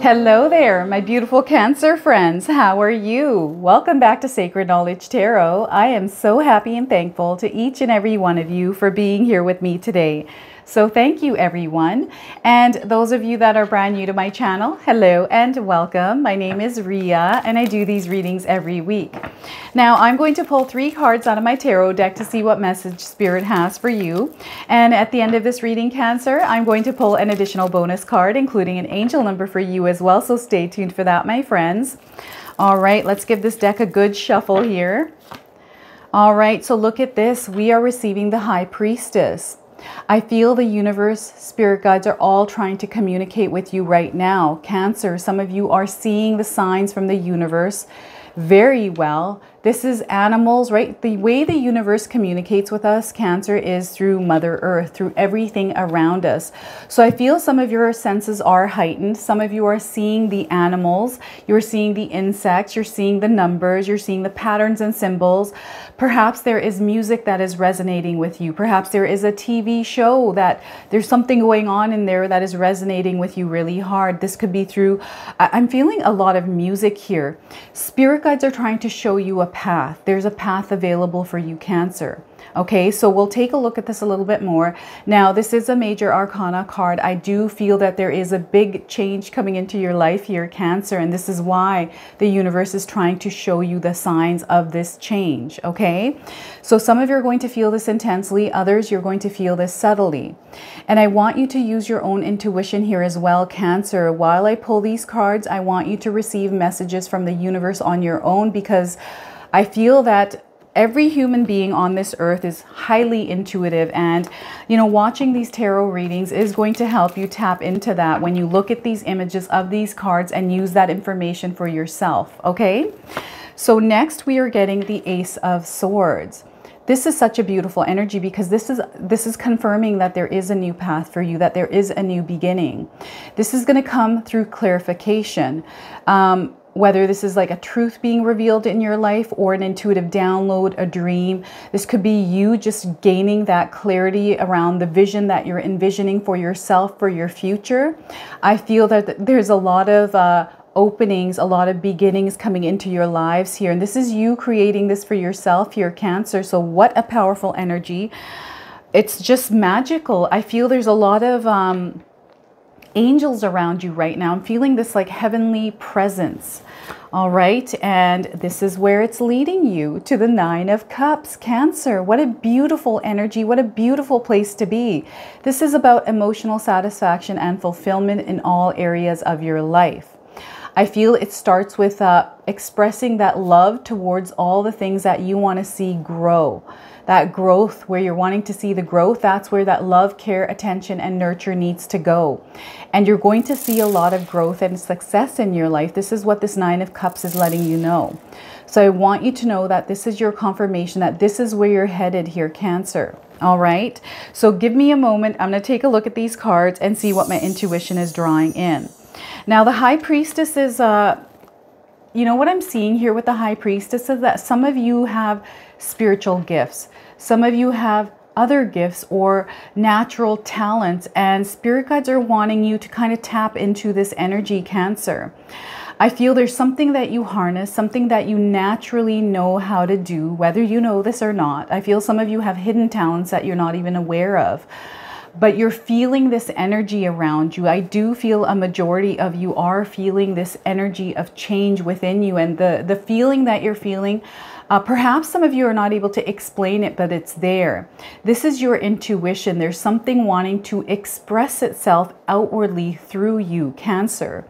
Hello there, my beautiful Cancer friends. How are you? Welcome back to Sacred Knowledge Tarot. I am so happy and thankful to each and every one of you for being here with me today. So thank you, everyone. And those of you that are brand new to my channel, hello and welcome. My name is Ria and I do these readings every week. Now I'm going to pull 3 cards out of my tarot deck to see what message Spirit has for you. And at the end of this reading, Cancer, I'm going to pull an additional bonus card, including an angel number for you as well. So stay tuned for that, my friends. All right, let's give this deck a good shuffle here. All right, so look at this. We are receiving the High Priestess. I feel the universe, spirit guides are all trying to communicate with you right now. Cancer, some of you are seeing the signs from the universe very well. This is animals, right? The way the universe communicates with us, Cancer, is through Mother Earth, through everything around us. So I feel some of your senses are heightened. Some of you are seeing the animals, you're seeing the insects, you're seeing the numbers, you're seeing the patterns and symbols. Perhaps there is music that is resonating with you. Perhaps there is a TV show that there's something going on in there that is resonating with you really hard. This could be through, I'm feeling a lot of music here. Spirit guides are trying to show you a path. There's a path available for you, Cancer. Okay, so we'll take a look at this a little bit more. Now, this is a major arcana card. I do feel that there is a big change coming into your life here, Cancer, and this is why the universe is trying to show you the signs of this change, okay? So some of you are going to feel this intensely, others you're going to feel this subtly. And I want you to use your own intuition here as well, Cancer. While I pull these cards, I want you to receive messages from the universe on your own, because I feel that every human being on this earth is highly intuitive, and watching these tarot readings is going to help you tap into that when you look at these images of these cards and use that information for yourself. Okay, so next we are getting the Ace of Swords. This is such a beautiful energy because this is confirming that there is a new path for you, that there is a new beginning. This is going to come through clarification. Whether this is like a truth being revealed in your life or an intuitive download, a dream. This could be you just gaining that clarity around the vision that you're envisioning for yourself, for your future. I feel that there's a lot of openings, a lot of beginnings coming into your lives here. And this is you creating this for yourself here, Cancer. So what a powerful energy. It's just magical. I feel there's a lot of angels around you right now. I'm feeling this like heavenly presence. All right, and this is where it's leading you to the 9 of Cups, Cancer. What a beautiful energy, what a beautiful place to be. This is about emotional satisfaction and fulfillment in all areas of your life. I feel it starts with expressing that love towards all the things that you want to see grow. That growth, where you're wanting to see the growth, that's where that love, care, attention, and nurture needs to go. And you're going to see a lot of growth and success in your life. This is what this 9 of Cups is letting you know. So I want you to know that this is your confirmation that this is where you're headed here, Cancer. All right. So give me a moment. I'm going to take a look at these cards and see what my intuition is drawing in. Now, the High Priestess is, what I'm seeing here with the High Priestess is that some of you have spiritual gifts. Some of you have other gifts or natural talents, and spirit guides are wanting you to kind of tap into this energy, Cancer. I feel there's something that you harness, something that you naturally know how to do, whether you know this or not. I feel some of you have hidden talents that you're not even aware of. But you're feeling this energy around you. I do feel a majority of you are feeling this energy of change within you, and the feeling that you're feeling, perhaps some of you are not able to explain it, but it's there. This is your intuition. There's something wanting to express itself outwardly through you, Cancer.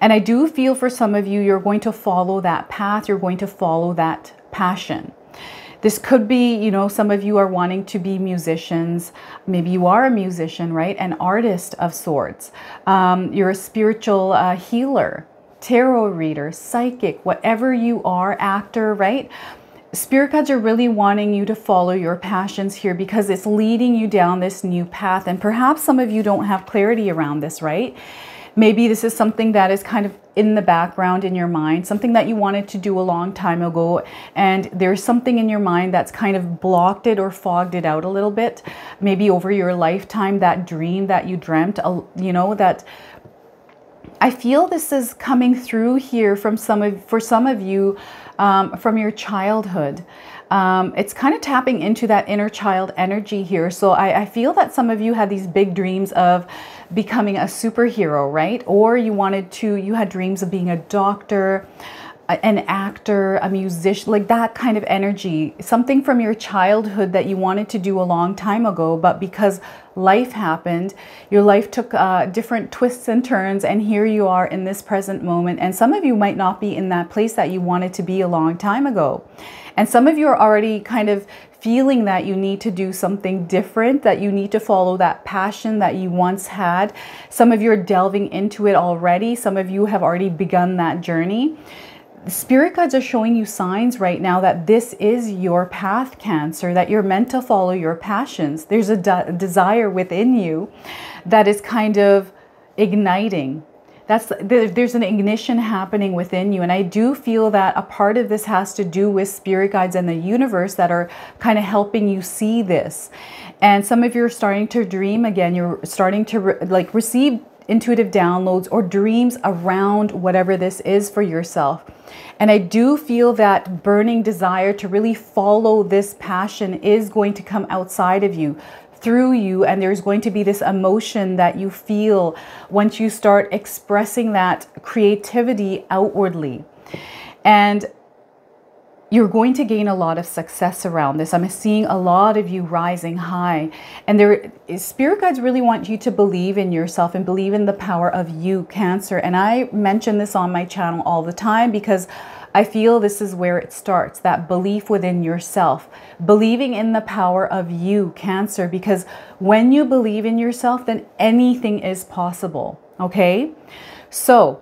And I do feel for some of you, you're going to follow that path. You're going to follow that passion. This could be, some of you are wanting to be musicians. Maybe you are a musician, right? An artist of sorts. You're a spiritual healer, tarot reader, psychic, whatever you are, actor, right? Spirit guides are really wanting you to follow your passions here because it's leading you down this new path. And perhaps some of you don't have clarity around this, right? Maybe this is something that is kind of in the background in your mind, something that you wanted to do a long time ago, and there's something in your mind that's kind of blocked it or fogged it out a little bit. Maybe over your lifetime, that dream that you dreamt, that I feel this is coming through here from for some of you from your childhood. It's kind of tapping into that inner child energy here. So I feel that some of you had these big dreams of becoming a superhero, right? Or you had dreams of being a doctor, an actor, a musician, like that kind of energy, something from your childhood that you wanted to do a long time ago, but because life happened, your life took different twists and turns, and here you are in this present moment. And some of you might not be in that place that you wanted to be a long time ago. And some of you are already kind of feeling that you need to do something different, that you need to follow that passion that you once had. Some of you are delving into it already. Some of you have already begun that journey. Spirit guides are showing you signs right now that this is your path, Cancer, that you're meant to follow your passions. There's a desire within you that is kind of igniting. There's an ignition happening within you. And I do feel that a part of this has to do with spirit guides and the universe that are kind of helping you see this. And some of you are starting to dream again. You're starting to receive intuitive downloads or dreams around whatever this is for yourself. And I do feel that burning desire to really follow this passion is going to come outside of you, through you, and there's going to be this emotion that you feel once you start expressing that creativity outwardly. And you're going to gain a lot of success around this. I'm seeing a lot of you rising high. And spirit guides really want you to believe in yourself and believe in the power of you, Cancer. And I mention this on my channel all the time because I feel this is where it starts, that belief within yourself, believing in the power of you, Cancer, because when you believe in yourself, then anything is possible. Okay? So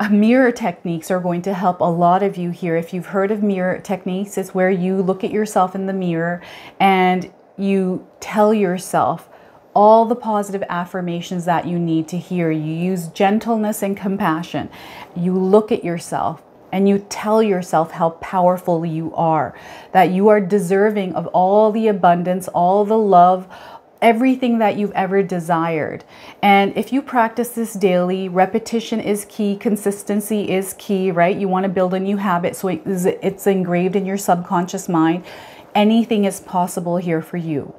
mirror techniques are going to help a lot of you here. If you've heard of mirror techniques, it's where you look at yourself in the mirror and you tell yourself all the positive affirmations that you need to hear. You use gentleness and compassion. You look at yourself and you tell yourself how powerful you are, that you are deserving of all the abundance, all the love, everything that you've ever desired. And if you practice this daily, repetition is key, consistency is key, right? You want to build a new habit so it's engraved in your subconscious mind. Anything is possible here for you.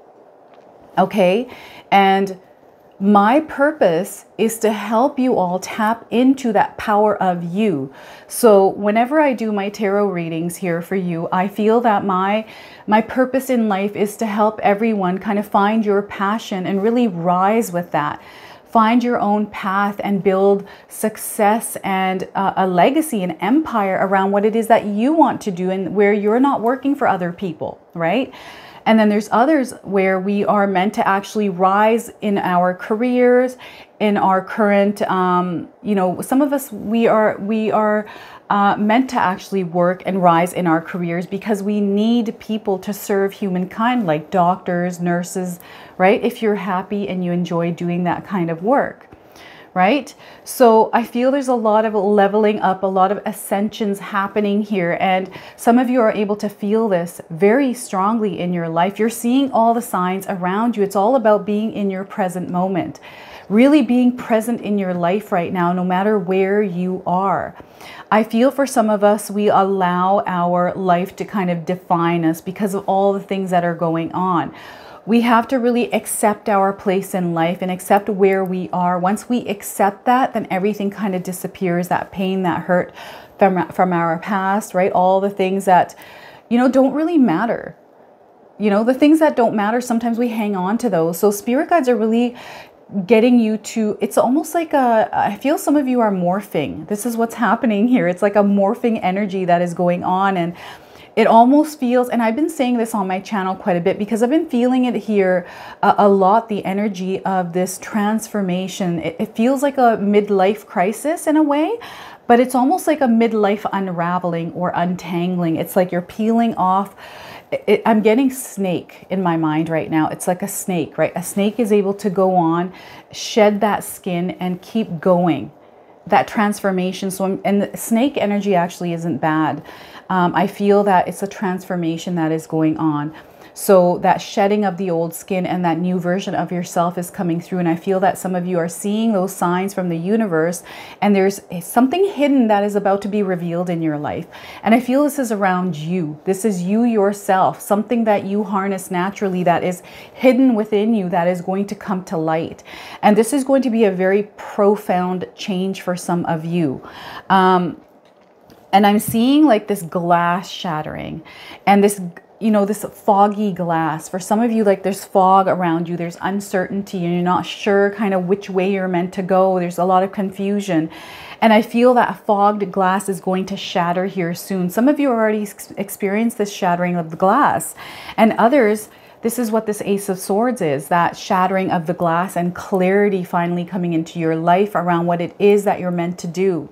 Okay? And my purpose is to help you all tap into that power of you. So whenever I do my tarot readings here for you, I feel that my purpose in life is to help everyone kind of find your passion and really rise with that. Find your own path and build success and a legacy, an empire around what it is that you want to do and where you're not working for other people, right? And then there's others where we are meant to actually rise in our careers, in our current, some of us, we are meant to actually work and rise in our careers because we need people to serve humankind, like doctors, nurses, right? If you're happy and you enjoy doing that kind of work. Right? So I feel there's a lot of leveling up, a lot of ascensions happening here. And some of you are able to feel this very strongly in your life. You're seeing all the signs around you. It's all about being in your present moment, really being present in your life right now, no matter where you are. I feel for some of us, we allow our life to kind of define us because of all the things that are going on. We have to really accept our place in life and accept where we are. Once we accept that, then everything kind of disappears, that pain, that hurt from our past, right? All the things that, don't really matter. The things that don't matter, sometimes we hang on to those. So spirit guides are really getting you to, it's almost like I feel some of you are morphing. This is what's happening here. It's like a morphing energy that is going on. And it almost feels, and I've been saying this on my channel quite a bit because I've been feeling it here a lot, the energy of this transformation. It feels like a midlife crisis in a way, but it's almost like a midlife unraveling or untangling. It's like you're peeling off. I'm getting snake in my mind right now. It's like a snake, right? A snake is able to go on, shed that skin and keep going. That transformation. And the snake energy actually isn't bad. I feel that it's a transformation that is going on. So that shedding of the old skin and that new version of yourself is coming through. And I feel that some of you are seeing those signs from the universe, and there's something hidden that is about to be revealed in your life. And I feel this is around you. This is you yourself, something that you harness naturally that is hidden within you that is going to come to light. And this is going to be a very profound change for some of you. And I'm seeing like this glass shattering and this, you know, this foggy glass. For some of you, like there's fog around you, there's uncertainty, and you're not sure kind of which way you're meant to go. There's a lot of confusion. And I feel that fogged glass is going to shatter here soon. Some of you already experienced this shattering of the glass, and others, this is what this Ace of Swords is, that shattering of the glass and clarity finally coming into your life around what it is that you're meant to do.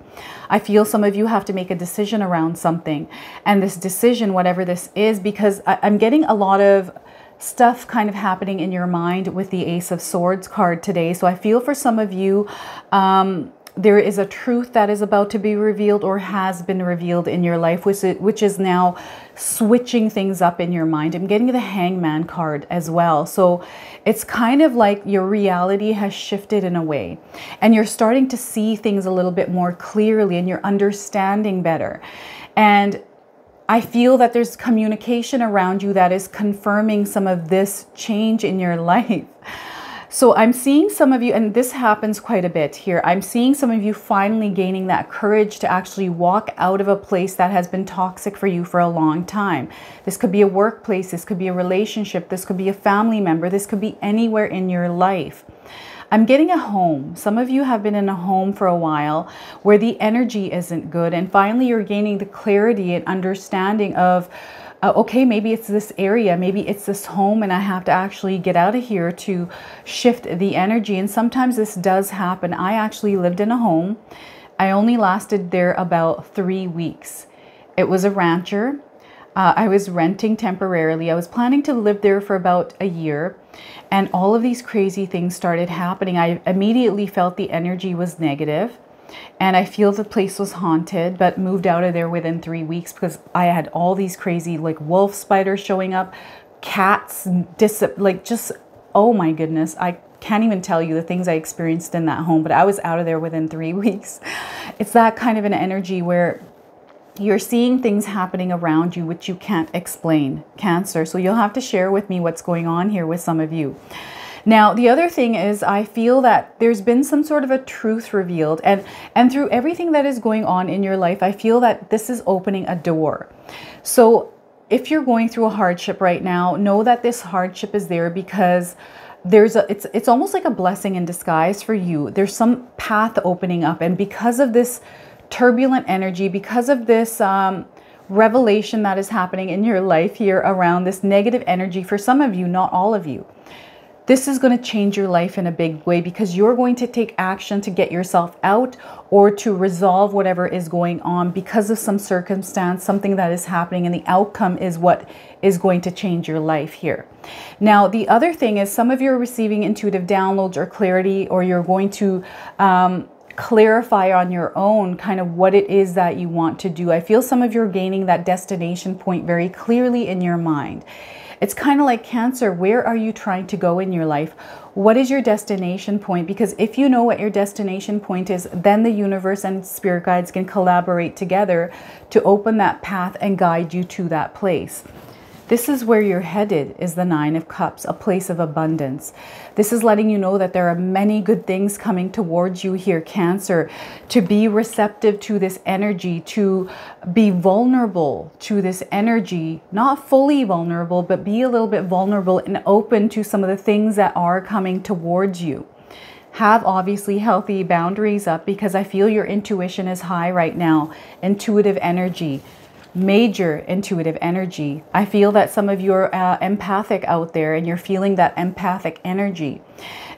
I feel some of you have to make a decision around something. And this decision, whatever this is, because I'm getting a lot of stuff kind of happening in your mind with the Ace of Swords card today. So I feel for some of you, there is a truth that is about to be revealed or has been revealed in your life, which is now switching things up in your mind. I'm getting the Hangman card as well. So it's kind of like your reality has shifted in a way, and you're starting to see things a little bit more clearly, and you're understanding better. And I feel that there's communication around you that is confirming some of this change in your life. So I'm seeing some of you, and this happens quite a bit here, I'm seeing some of you finally gaining that courage to actually walk out of a place that has been toxic for you for a long time. This could be a workplace, this could be a relationship, this could be a family member, this could be anywhere in your life. I'm getting a home. Some of you have been in a home for a while where the energy isn't good, and finally you're gaining the clarity and understanding of okay, maybe it's this area, maybe it's this home, and I have to actually get out of here to shift the energy. And sometimes this does happen. I actually lived in a home. I only lasted there about 3 weeks. It was a rancher. I was renting temporarily. I was planning to live there for about a year, and all of these crazy things started happening. I immediately felt the energy was negative. And I feel the place was haunted, but moved out of there within 3 weeks because I had all these crazy like wolf spiders showing up, cats, like just, oh my goodness. I can't even tell you the things I experienced in that home, but I was out of there within 3 weeks. It's that kind of an energy where you're seeing things happening around you which you can't explain, Cancer. So you'll have to share with me what's going on here with some of you. Now, the other thing is I feel that there's been some sort of a truth revealed, and through everything that is going on in your life, I feel that this is opening a door. So if you're going through a hardship right now, know that this hardship is there because it's almost like a blessing in disguise for you. There's some path opening up, and because of this turbulent energy, because of this revelation that is happening in your life here around this negative energy for some of you, not all of you, this is going to change your life in a big way because you're going to take action to get yourself out or to resolve whatever is going on because of some circumstance, something that is happening, and the outcome is what is going to change your life here. Now, the other thing is some of you are receiving intuitive downloads or clarity, or you're going to clarify on your own kind of what it is that you want to do. I feel some of you are gaining that destination point very clearly in your mind. It's kind of like Cancer. Where are you trying to go in your life? What is your destination point? Because if you know what your destination point is, then the universe and spirit guides can collaborate together to open that path and guide you to that place. This is where you're headed, is the Nine of Cups, a place of abundance. This is letting you know that there are many good things coming towards you here, Cancer. To be receptive to this energy, to be vulnerable to this energy, not fully vulnerable, but be a little bit vulnerable and open to some of the things that are coming towards you. Have obviously healthy boundaries up, because I feel your intuition is high right now. Intuitive energy. Major intuitive energy. I feel that some of you are empathic out there, and you're feeling that empathic energy.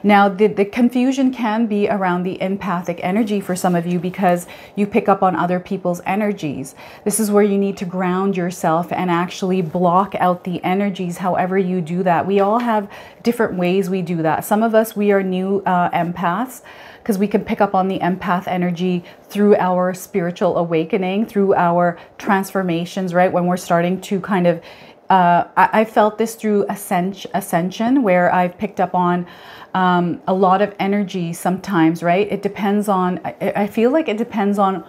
Now, the confusion can be around the empathic energy for some of you because you pick up on other people's energies. This is where you need to ground yourself and actually block out the energies however you do that. We all have different ways we do that. Some of us, we are new empaths, because we can pick up on the empath energy through our spiritual awakening, through our transformations, right? When we're starting to kind of I felt this through ascension, where I've picked up on a lot of energy sometimes, right? It depends on, I feel like it depends on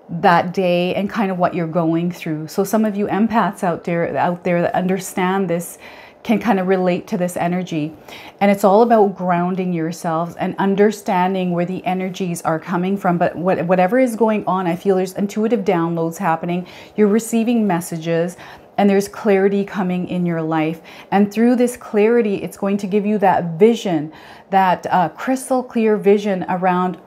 that day and kind of what you're going through. So some of you empaths out there that understand this can kind of relate to this energy. And it's all about grounding yourselves and understanding where the energies are coming from. But whatever is going on, I feel there's intuitive downloads happening. You're receiving messages and there's clarity coming in your life. And through this clarity, it's going to give you that vision, that crystal clear vision around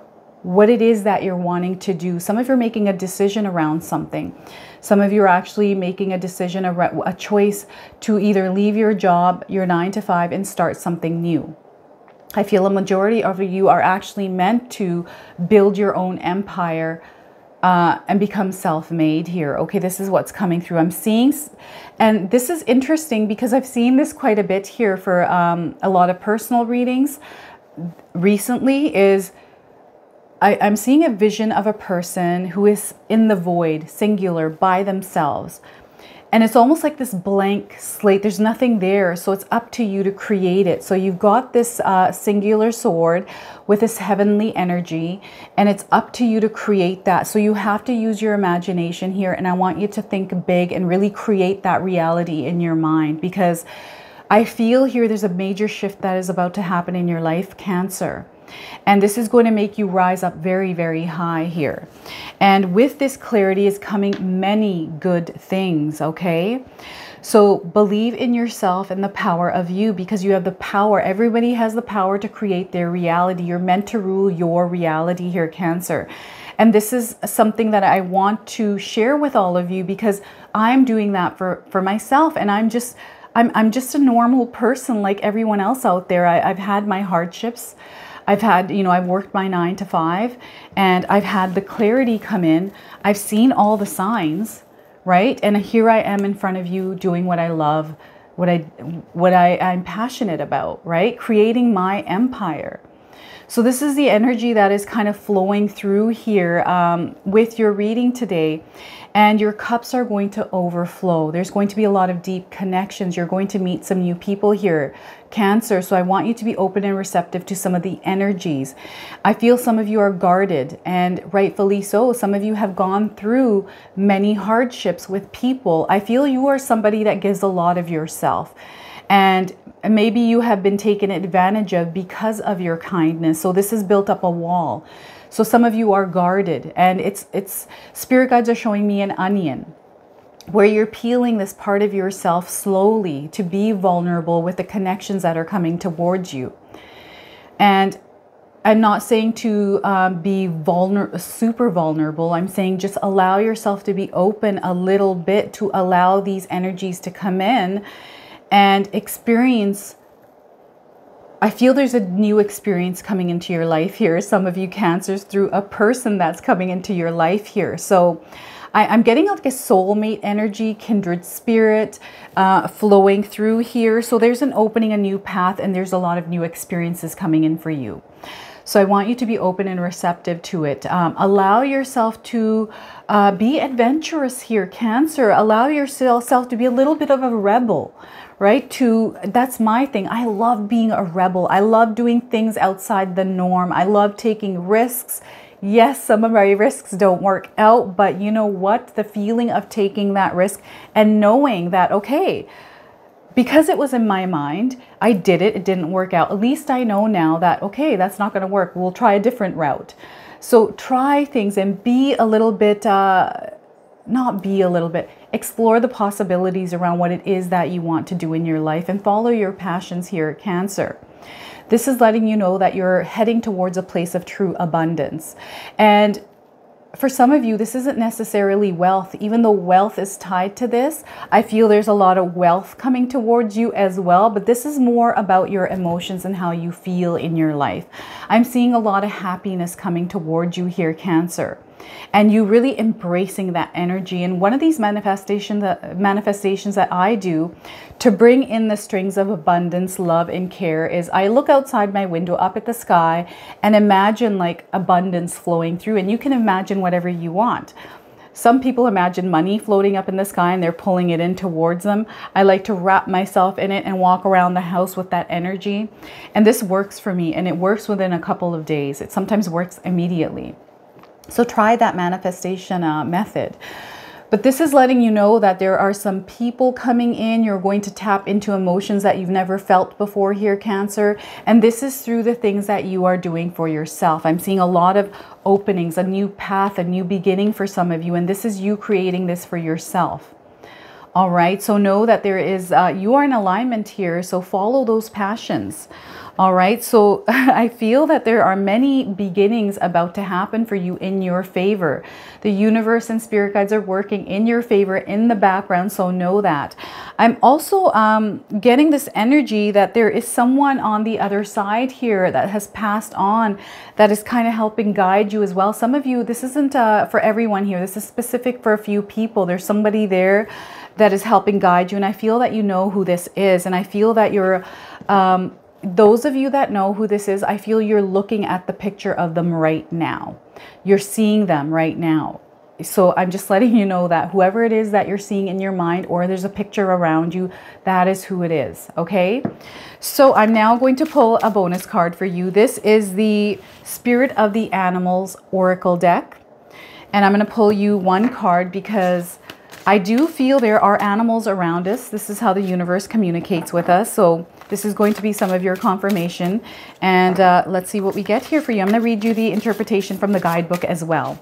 what it is that you're wanting to do. Some of you are making a decision around something. Some of you are actually making a decision, a choice to either leave your job, your 9 to 5, and start something new. I feel a majority of you are actually meant to build your own empire and become self-made here. Okay, this is what's coming through. I'm seeing, and this is interesting because I've seen this quite a bit here for a lot of personal readings recently, is I'm seeing a vision of a person who is in the void, singular, by themselves. And it's almost like this blank slate. There's nothing there. So it's up to you to create it. So you've got this singular sword with this heavenly energy, and it's up to you to create that. So you have to use your imagination here. And I want you to think big and really create that reality in your mind, because I feel here there's a major shift that is about to happen in your life, Cancer. And this is going to make you rise up very, very high here. And with this clarity is coming many good things, okay? So believe in yourself and the power of you, because you have the power. Everybody has the power to create their reality. You're meant to rule your reality here, Cancer. And this is something that I want to share with all of you, because I'm doing that for myself. And I'm just a normal person like everyone else out there. I've had my hardships. I've had, I've worked my 9 to 5, and I've had the clarity come in. I've seen all the signs, right? And here I am in front of you doing what I love, what I'm passionate about, right? Creating my empire. So this is the energy that is kind of flowing through here with your reading today. And your cups are going to overflow. There's going to be a lot of deep connections. You're going to meet some new people here, Cancer. So I want you to be open and receptive to some of the energies. I feel some of you are guarded, and rightfully so. Some of you have gone through many hardships with people. I feel you are somebody that gives a lot of yourself. And maybe you have been taken advantage of because of your kindness. So this has built up a wall. So some of you are guarded, and it's spirit guides are showing me an onion where you're peeling this part of yourself slowly to be vulnerable with the connections that are coming towards you. And I'm not saying to be super vulnerable. I'm saying just allow yourself to be open a little bit, to allow these energies to come in and experience. I feel there's a new experience coming into your life here. Some of you Cancers, through a person that's coming into your life here. So I'm getting like a soulmate energy, kindred spirit flowing through here. So there's an opening, a new path, and there's a lot of new experiences coming in for you. So I want you to be open and receptive to it. Allow yourself to be adventurous here, Cancer. Allow yourself to be a little bit of a rebel, right? That's my thing. I love being a rebel. I love doing things outside the norm. I love taking risks. Yes, some of my risks don't work out, but you know what? The feeling of taking that risk and knowing that, okay, because it was in my mind, I did it, it didn't work out. At least I know now that, okay, that's not going to work. We'll try a different route. So try things and be a little bit, explore the possibilities around what it is that you want to do in your life, and follow your passions here, Cancer. This is letting you know that you're heading towards a place of true abundance. And for some of you, this isn't necessarily wealth. Even though wealth is tied to this, I feel there's a lot of wealth coming towards you as well. But this is more about your emotions and how you feel in your life. I'm seeing a lot of happiness coming towards you here, Cancer. And you really embracing that energy. And one of these manifestations that I do to bring in the strings of abundance, love, and care is I look outside my window up at the sky and imagine like abundance flowing through. And you can imagine whatever you want. Some people imagine money floating up in the sky and they're pulling it in towards them. I like to wrap myself in it and walk around the house with that energy. And this works for me, and it works within a couple of days. It sometimes works immediately. So try that manifestation method. But this is letting you know that there are some people coming in. You're going to tap into emotions that you've never felt before here, Cancer. And this is through the things that you are doing for yourself. I'm seeing a lot of openings, a new path, a new beginning for some of you. And this is you creating this for yourself. All right. So know that there is, you are in alignment here. So follow those passions. All right. So I feel that there are many beginnings about to happen for you in your favor. The universe and spirit guides are working in your favor in the background. So know that. I'm also getting this energy that there is someone on the other side here that has passed on, that is kind of helping guide you as well. Some of you, this isn't for everyone here. This is specific for a few people. There's somebody there that is helping guide you. And I feel that you know who this is. And I feel that you're, those of you that know who this is, I feel you're looking at the picture of them right now. You're seeing them right now. So I'm just letting you know that whoever it is that you're seeing in your mind, or there's a picture around you, that is who it is. Okay. So I'm now going to pull a bonus card for you. This is the Spirit of the Animals Oracle deck. And I'm going to pull you one card because I do feel there are animals around us. This is how the universe communicates with us. So this is going to be some of your confirmation. And let's see what we get here for you. I'm going to read you the interpretation from the guidebook as well.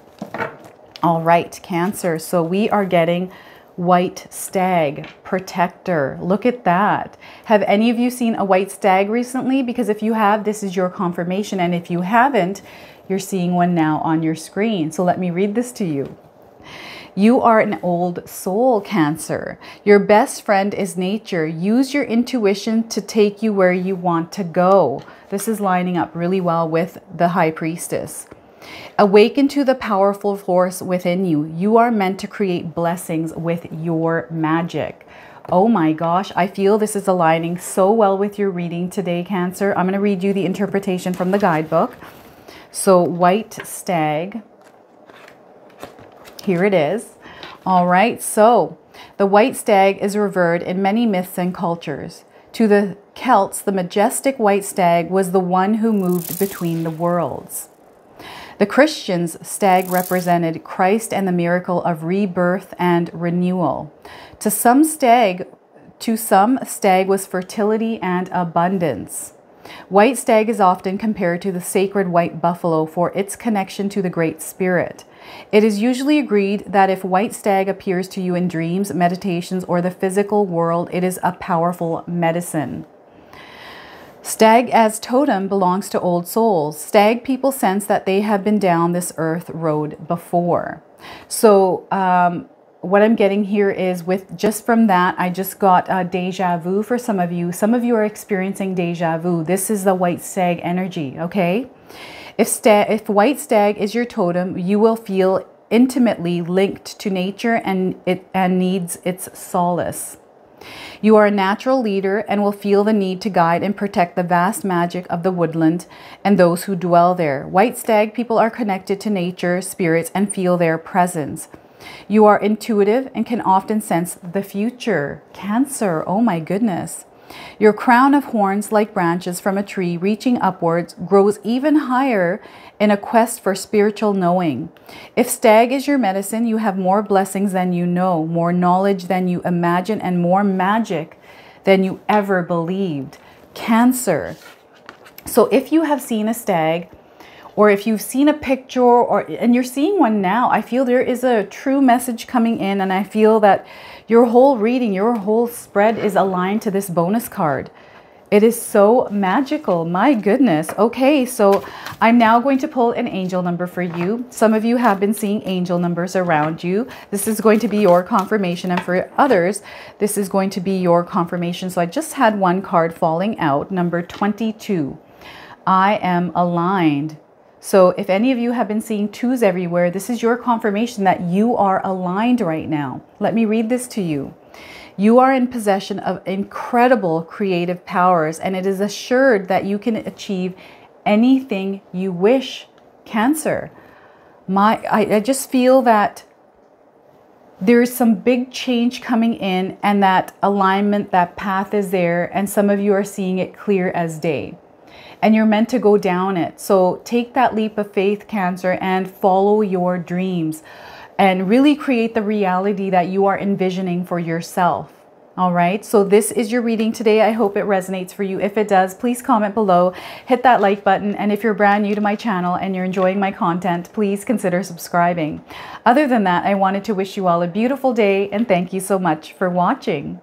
All right, Cancer. So we are getting white stag, protector. Look at that. Have any of you seen a white stag recently? Because if you have, this is your confirmation. And if you haven't, you're seeing one now on your screen. So let me read this to you. You are an old soul, Cancer. Your best friend is nature. Use your intuition to take you where you want to go. This is lining up really well with the High Priestess. Awaken to the powerful force within you. You are meant to create blessings with your magic. Oh my gosh, I feel this is aligning so well with your reading today, Cancer. I'm going to read you the interpretation from the guidebook. So, white stag. Here it is. All right, so the white stag is revered in many myths and cultures. To the Celts, the majestic white stag was the one who moved between the worlds. The Christians, stag represented Christ and the miracle of rebirth and renewal. To some, stag was fertility and abundance. White stag is often compared to the sacred white buffalo for its connection to the Great Spirit. It is usually agreed that if white stag appears to you in dreams, meditations, or the physical world, it is a powerful medicine. Stag as totem belongs to old souls. Stag people sense that they have been down this earth road before. So what I'm getting here is with just from that, I just got deja vu for some of you. Some of you are experiencing deja vu. This is the white stag energy, okay? If white stag is your totem, you will feel intimately linked to nature and needs its solace. You are a natural leader and will feel the need to guide and protect the vast magic of the woodland and those who dwell there. White stag people are connected to nature, spirits, and feel their presence. You are intuitive and can often sense the future. Cancer, oh my goodness. Your crown of horns, like branches from a tree reaching upwards, grows even higher in a quest for spiritual knowing. If stag is your medicine, you have more blessings than you know, more knowledge than you imagine, and more magic than you ever believed. Cancer. So if you have seen a stag, or if you've seen a picture, and you're seeing one now, I feel there is a true message coming in, and I feel that your whole reading, your whole spread is aligned to this bonus card. It is so magical. My goodness. Okay, so I'm now going to pull an angel number for you. Some of you have been seeing angel numbers around you. This is going to be your confirmation, and for others, this is going to be your confirmation. So I just had one card falling out, number 22. I am aligned. So if any of you have been seeing twos everywhere, this is your confirmation that you are aligned right now. Let me read this to you. You are in possession of incredible creative powers, and it is assured that you can achieve anything you wish. Cancer. I just feel that There's some big change coming in, and that alignment, that path is there, and some of you are seeing it clear as day. And you're meant to go down it. So take that leap of faith, Cancer, and follow your dreams and really create the reality that you are envisioning for yourself. All right, so this is your reading today. I hope it resonates for you. If it does, please comment below, hit that like button, and if you're brand new to my channel and you're enjoying my content, please consider subscribing. Other than that, I wanted to wish you all a beautiful day, and thank you so much for watching.